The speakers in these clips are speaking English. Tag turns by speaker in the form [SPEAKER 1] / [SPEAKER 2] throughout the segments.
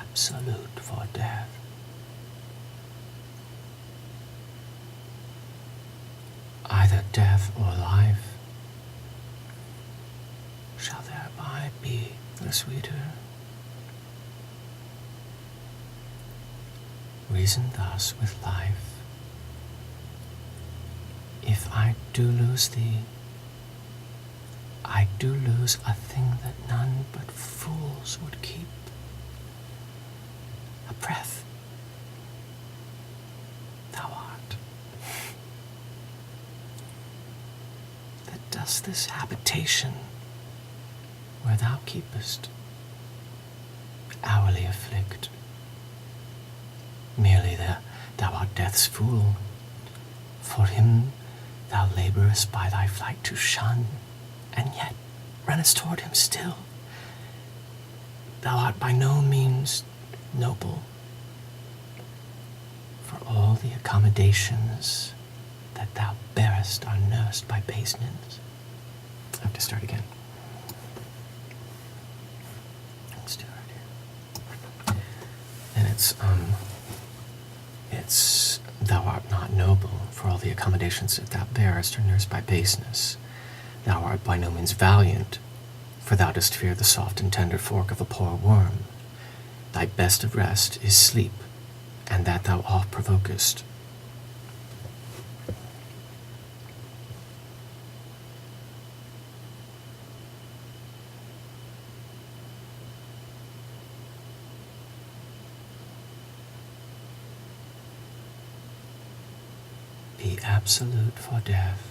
[SPEAKER 1] absolute for death. Either death or life shall thereby be the sweeter. Reason thus with life. If I do lose thee, I do lose a thing that none but fools would keep. A breath, thou art, that dost this habitation where thou keepest hourly afflict. Merely thou art death's fool, for him thou labourest by thy flight to shun, and yet runnest toward him still. Thou art by no means noble, for all the accommodations that thou bearest are nursed by baseness. I have to start again. Let's do it right here. And it's thou art not noble, for all the accommodations that thou bearest are nursed by baseness. Thou art by no means valiant, for thou dost fear the soft and tender fork of a poor worm. Thy best of rest is sleep, and that thou oft provokest. Be absolute for death.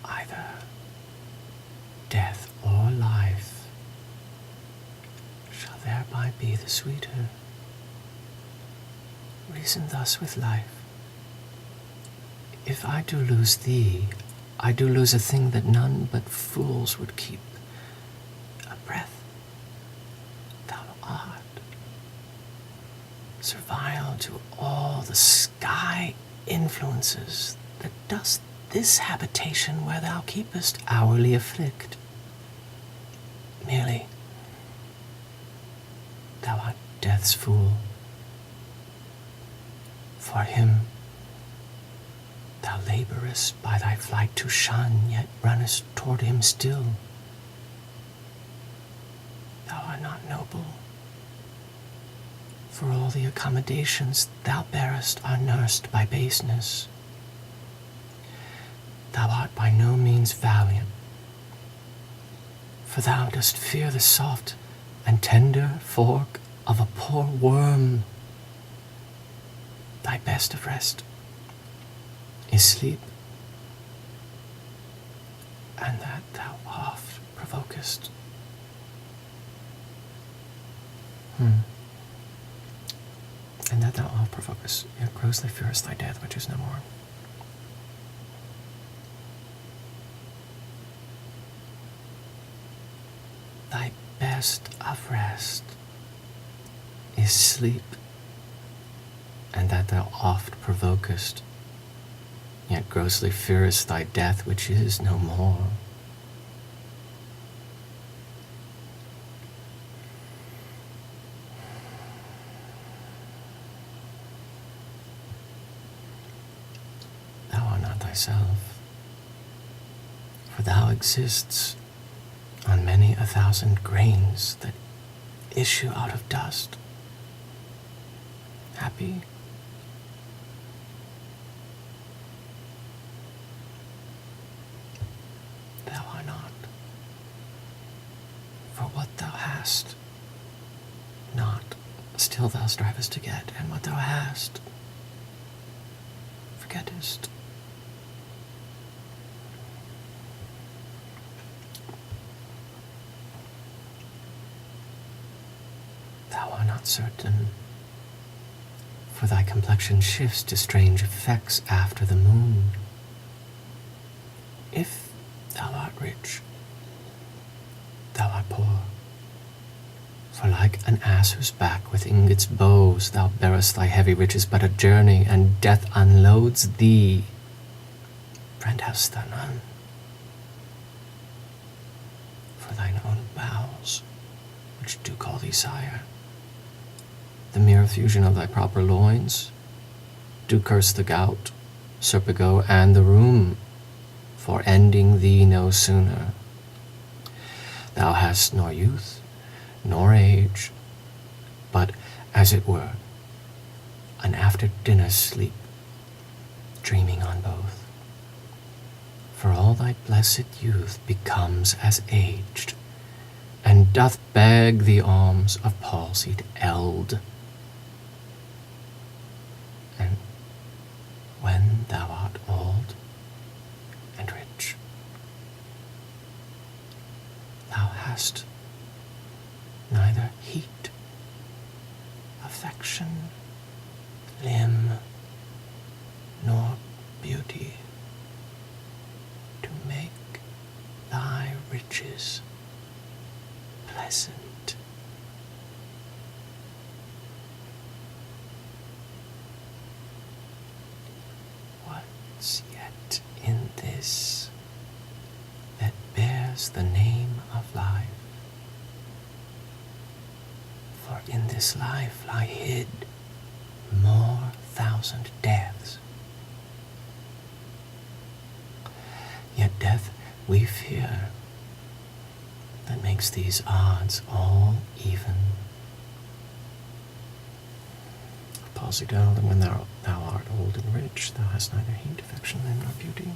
[SPEAKER 1] Either death or life shall thereby be the sweeter. Reason thus with life. If I do lose thee, I do lose a thing that none but fools would keep. A breath, thou art, servile to all the sky influences that dost this habitation where thou keepest hourly afflict. Merely thou art death's fool, for him thou labourest by thy flight to shun, yet runnest toward him still. Thou art not noble, for all the accommodations thou bearest are nursed by baseness. Thou art by no means valiant, for thou dost fear the soft and tender fork of a poor worm. Thy best of rest is sleep, and that thou oft provokest. And that thou oft provokest, yet grossly fearest thy death, which is no more. Thy best of rest is sleep, and that thou oft provokest, yet grossly fearest thy death, which is no more. Thou art not thyself, for thou exists on many 1,000 grains that issue out of dust. Happy? Thou art not, for what thou hast not, still thou strivest to get, and what thou hast, forgettest. Thou art not certain, for thy complexion shifts to strange effects after the moon. If thou art rich, thou art poor, for like an ass whose back with ingots bows thou bearest thy heavy riches but a journey, and death unloads thee. Friend hast thou none, for thine own bowels which do call thee sire. The mere effusion of thy proper loins do curse the gout, serpigo, and the rheum, for ending thee no sooner. Thou hast nor youth, nor age, but, as it were, an after-dinner sleep, dreaming on both. For all thy blessed youth becomes as aged, and doth beg the alms of palsied eld. And when thou art old and rich, thou hast neither heat, affection, limb, nor beauty to make thy riches pleasant. What's yet in this that bears the name of life? For in this life lie hid more thousand deaths. Yet death we fear, that makes these odds all even. Palsied eld, and when thou art old and rich, thou hast neither heat, affection, limb, nor beauty.